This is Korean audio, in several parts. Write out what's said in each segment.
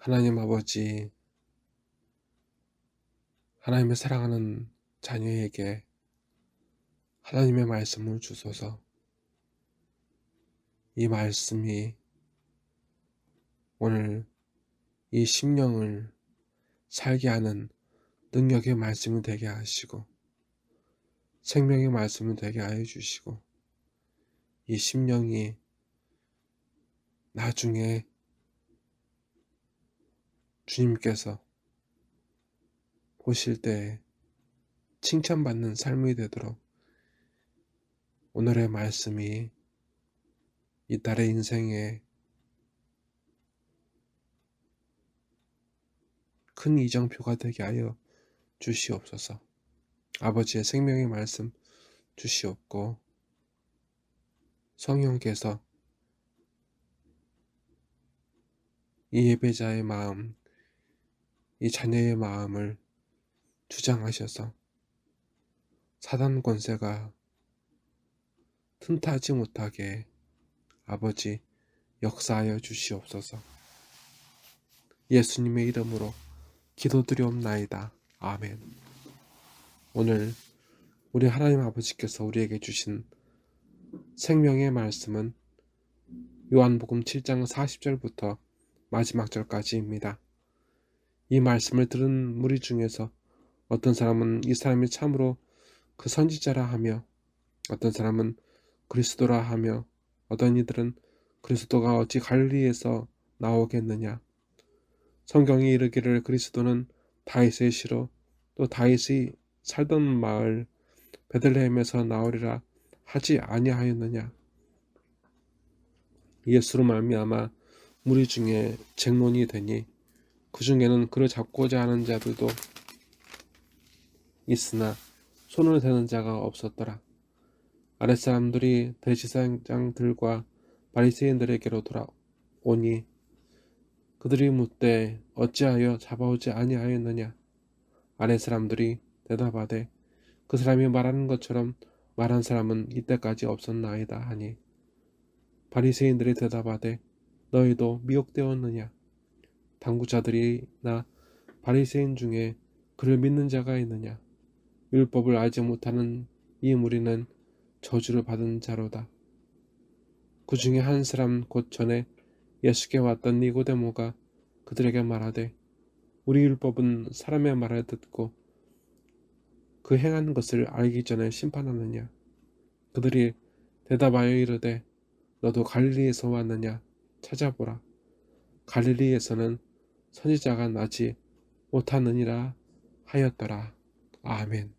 하나님 아버지, 하나님의 사랑하는 자녀에게 하나님의 말씀을 주소서. 이 말씀이 오늘 이 심령을 살게 하는 능력의 말씀이 되게 하시고, 생명의 말씀이 되게 하여 주시고, 이 심령이 나중에 주님께서 보실 때 칭찬받는 삶이 되도록 오늘의 말씀이 이 딸의 인생에 큰 이정표가 되게 하여 주시옵소서. 아버지의 생명의 말씀 주시옵고, 성령께서 이 예배자의 마음, 이 자녀의 마음을 주장하셔서 사단 권세가 틈타지 못하게 아버지 역사하여 주시옵소서. 예수님의 이름으로 기도드리옵나이다. 아멘. 오늘 우리 하나님 아버지께서 우리에게 주신 생명의 말씀은 요한복음 7장 40절부터 마지막 절까지입니다. 이 말씀을 들은 무리 중에서 어떤 사람은 이 사람이 참으로 그 선지자라 하며, 어떤 사람은 그리스도라 하며, 어떤 이들은 그리스도가 어찌 갈릴리에서 나오겠느냐, 성경이 이르기를 그리스도는 다윗의 시로 또 다윗이 살던 마을 베들레헴에서 나오리라 하지 아니하였느냐. 예수로 말미암아 무리 중에 쟁론이 되니 그 중에는 그를 잡고자 하는 자들도 있으나 손을 대는 자가 없었더라. 아랫사람들이 대제사장들과 바리새인들에게로 돌아오니 그들이 묻되 어찌하여 잡아오지 아니하였느냐. 아랫사람들이 대답하되 그 사람이 말하는 것처럼 말한 사람은 이때까지 없었나이다 하니, 바리새인들이 대답하되 너희도 미혹되었느냐. 당구자들이나 바리새인 중에 그를 믿는 자가 있느냐. 율법을 알지 못하는 이 무리는 저주를 받은 자로다. 그 중에 한 사람 곧 전에 예수께 왔던 니고데모가 그들에게 말하되 우리 율법은 사람의 말을 듣고 그 행한 것을 알기 전에 심판하느냐. 그들이 대답하여 이르되 너도 갈릴리에서 왔느냐. 찾아보라. 갈릴리에서는 선지자가 나지 못하느니라 하였더라. 아멘.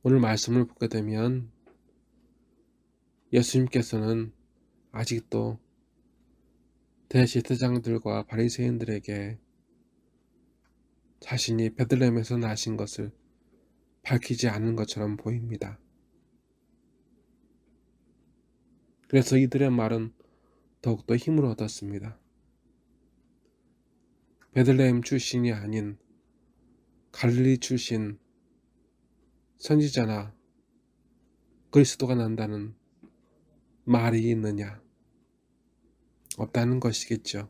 오늘 말씀을 보게 되면 예수님께서는 아직도 대제사장들과 바리새인들에게 자신이 베들레헴에서 나신 것을 밝히지 않은 것처럼 보입니다. 그래서 이들의 말은 더욱더 힘을 얻었습니다. 베들레헴 출신이 아닌 갈릴리 출신 선지자나 그리스도가 난다는 말이 있느냐? 없다는 것이겠죠.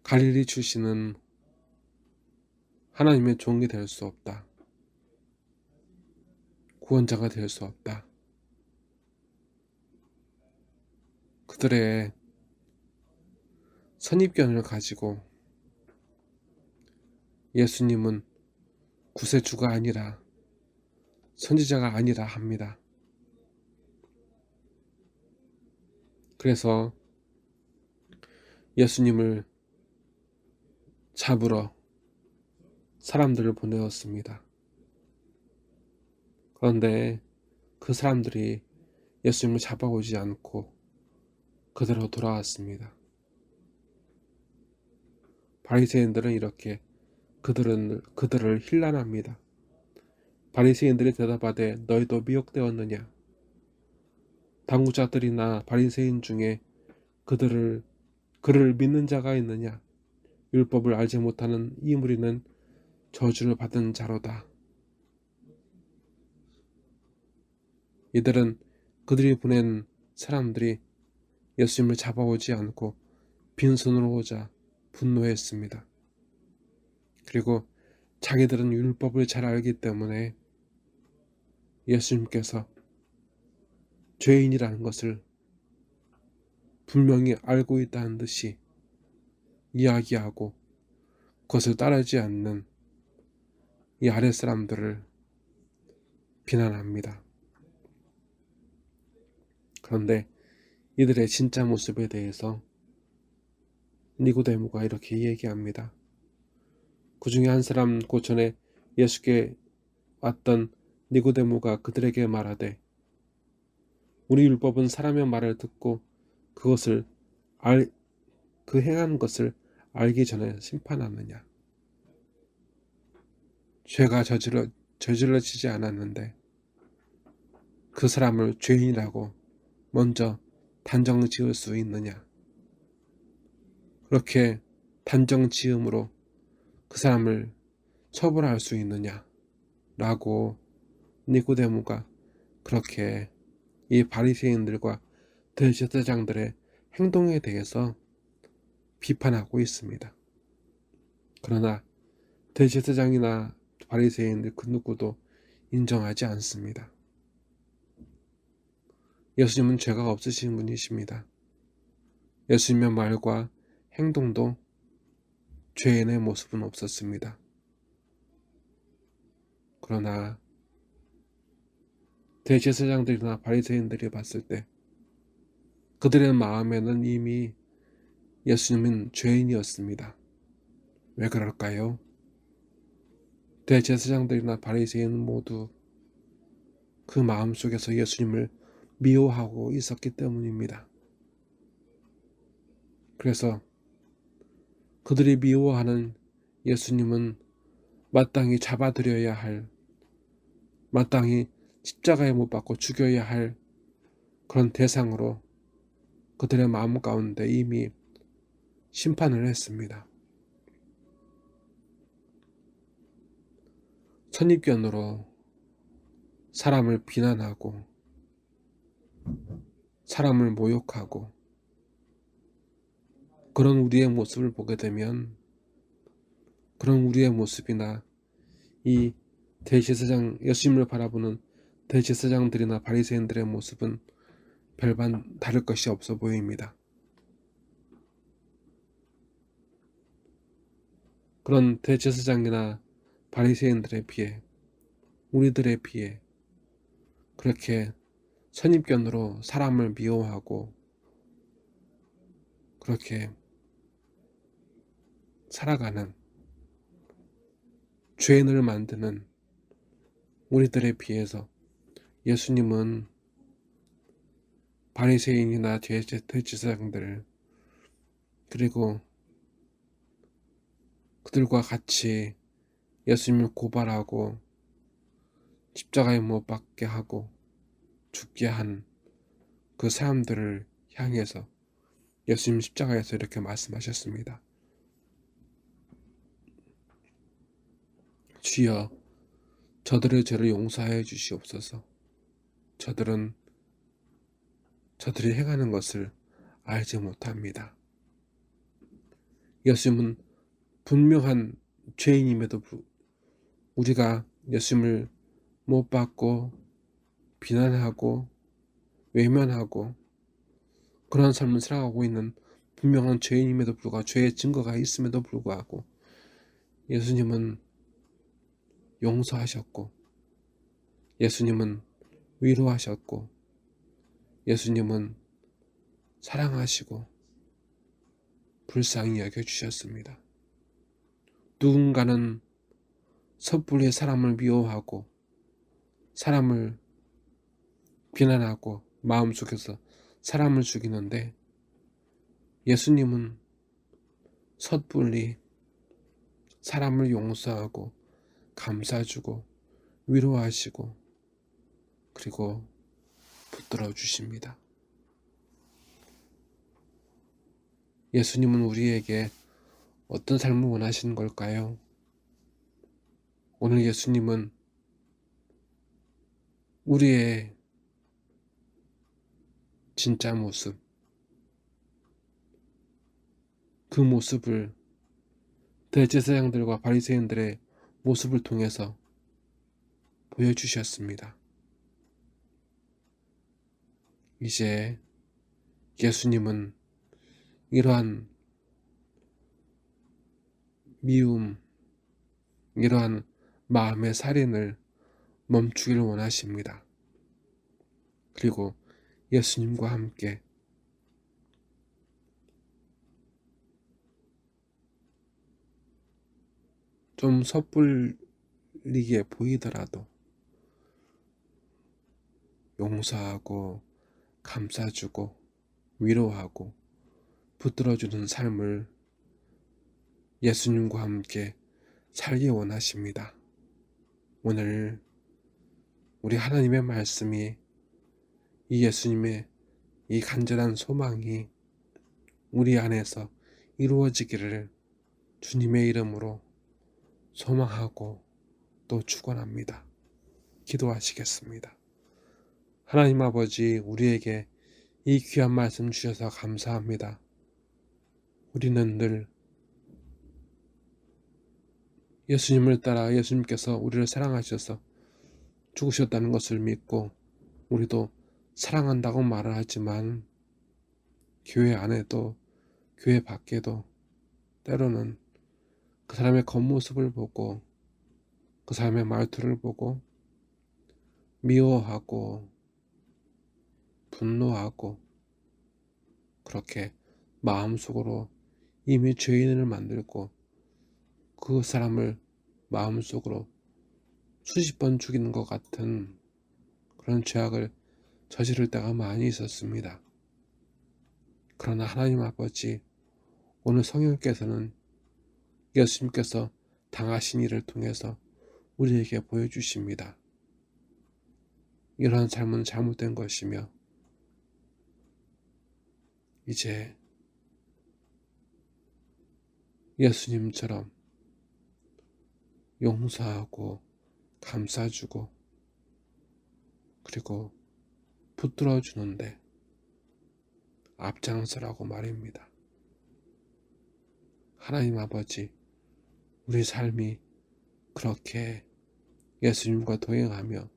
갈릴리 출신은 하나님의 종이 될 수 없다. 구원자가 될 수 없다. 그들의 선입견을 가지고 예수님은 구세주가 아니라 선지자가 아니라 합니다. 그래서 예수님을 잡으러 사람들을 보내었습니다. 그런데 그 사람들이 예수님을 잡아오지 않고 그대로 돌아왔습니다. 바리새인들은 이렇게 그들을 힐난합니다. 바리새인들이 대답하되 너희도 미혹되었느냐. 당구자들이나 바리새인 중에 그를 믿는 자가 있느냐. 율법을 알지 못하는 이 무리는 저주를 받은 자로다. 이들은 그들이 보낸 사람들이 예수님을 잡아오지 않고 빈손으로 오자 분노했습니다. 그리고 자기들은 율법을 잘 알기 때문에 예수님께서 죄인이라는 것을 분명히 알고 있다는 듯이 이야기하고 그것을 따르지 않는 이 아랫사람들을 비난합니다. 그런데 이들의 진짜 모습에 대해서 니고데모가 이렇게 얘기합니다. 그 중에 한 사람 그 전에 예수께 왔던 니고데모가 그들에게 말하되 우리 율법은 사람의 말을 듣고 그것을 그 행하는 것을 알기 전에 심판하느냐. 죄가 저질러지지 않았는데 그 사람을 죄인이라고 먼저 단정 지을 수 있느냐. 그렇게 단정 지음으로 그 사람을 처벌할 수 있느냐 라고 니고데모가 그렇게 이 바리새인들과 대제사장들의 행동에 대해서 비판하고 있습니다. 그러나 대제사장이나 바리새인들 그 누구도 인정하지 않습니다. 예수님은 죄가 없으신 분이십니다. 예수님의 말과 행동도 죄인의 모습은 없었습니다. 그러나 대제사장들이나 바리새인들이 봤을 때 그들의 마음에는 이미 예수님은 죄인이었습니다. 왜 그럴까요? 대제사장들이나 바리새인은 모두 그 마음속에서 예수님을 미워하고 있었기 때문입니다. 그래서 그들이 미워하는 예수님은 마땅히 잡아들여야 할, 마땅히 십자가에 못 박고 죽여야 할 그런 대상으로 그들의 마음 가운데 이미 심판을 했습니다. 선입견으로 사람을 비난하고 사람을 모욕하고 그런 우리의 모습을 보게 되면 그런 우리의 모습이나 이 대제사장 예수님을 바라보는 대제사장들이나 바리새인들의 모습은 별반 다를 것이 없어 보입니다. 그런 대제사장이나 바리새인들에 비해 우리들에 비해 그렇게 선입견으로 사람을 미워하고 그렇게 살아가는 죄인을 만드는 우리들에 비해서 예수님은 바리새인이나 대제사장들 그리고 그들과 같이 예수님을 고발하고 십자가에 못 박게 하고 죽게 한 그 사람들을 향해서 예수님 십자가에서 이렇게 말씀하셨습니다. 주여 저들의 죄를 용서하여 주시옵소서. 저들이 행하는 것을 알지 못합니다. 예수님은 분명한 죄인임에도 우리가 예수님을 못 받고 비난하고 외면하고 그런 삶을 살아가고 있는 분명한 죄인임에도 불구하고 죄의 증거가 있음에도 불구하고 예수님은 용서하셨고 예수님은 위로하셨고 예수님은 사랑하시고 불쌍히 여겨주셨습니다. 누군가는 섣불리 사람을 미워하고 사람을 비난하고 마음속에서 사람을 죽이는데 예수님은 섣불리 사람을 용서하고 감싸주고 위로하시고 그리고 붙들어 주십니다. 예수님은 우리에게 어떤 삶을 원하시는 걸까요? 오늘 예수님은 우리의 진짜 모습, 그 모습을 대제사장들과 바리새인들의 모습을 통해서 보여주셨습니다. 이제 예수님은 이러한 미움, 이러한 마음의 살인을 멈추기를 원하십니다. 그리고 예수님과 함께 좀 섣불리게 보이더라도 용서하고 감싸주고 위로하고 붙들어주는 삶을 예수님과 함께 살기 원하십니다. 오늘 우리 하나님의 말씀이 이 예수님의 이 간절한 소망이 우리 안에서 이루어지기를 주님의 이름으로 소망하고 또 축원합니다. 기도하시겠습니다. 하나님 아버지, 우리에게 이 귀한 말씀 주셔서 감사합니다. 우리는 늘 예수님을 따라 예수님께서 우리를 사랑하셔서 죽으셨다는 것을 믿고 우리도 사랑한다고 말을 하지만 교회 안에도 교회 밖에도 때로는 그 사람의 겉모습을 보고 그 사람의 말투를 보고 미워하고 분노하고 그렇게 마음속으로 이미 죄인을 만들고 그 사람을 마음속으로 수십 번 죽이는 것 같은 그런 죄악을 저지를 때가 많이 있었습니다. 그러나 하나님 아버지, 오늘 성령께서는 예수님께서 당하신 일을 통해서 우리에게 보여주십니다. 이러한 삶은 잘못된 것이며 이제 예수님처럼 용서하고 감싸주고 그리고 붙들어주는데 앞장서라고 말입니다. 하나님 아버지, 우리 삶이 그렇게 예수님과 동행하며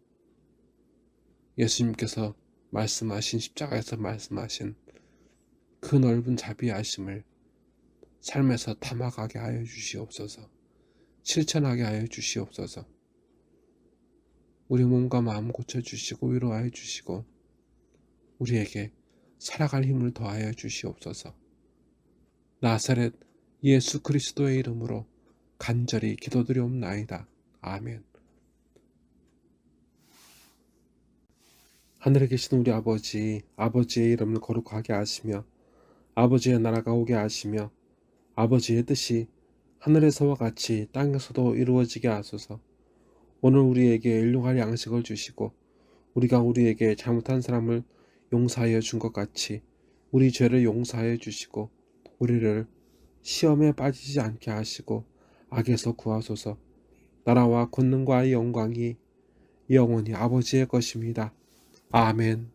예수님께서 말씀하신 십자가에서 말씀하신 그 넓은 자비하심을 삶에서 담아가게 하여 주시옵소서. 실천하게 하여 주시옵소서. 우리 몸과 마음 고쳐주시고 위로하여 주시고 우리에게 살아갈 힘을 더하여 주시옵소서. 나사렛 예수 그리스도의 이름으로 간절히 기도드리옵나이다. 아멘. 하늘에 계신 우리 아버지, 아버지의 이름을 거룩하게 하시며 아버지의 나라가 오게 하시며 아버지의 뜻이 하늘에서와 같이 땅에서도 이루어지게 하소서. 오늘 우리에게 일용할 양식을 주시고 우리가 우리에게 잘못한 사람을 용서하여 준 것 같이 우리 죄를 용서하여 주시고 우리를 시험에 빠지지 않게 하시고 악에서 구하소서. 나라와 권능과 영광이 영원히 아버지의 것입니다. 아멘.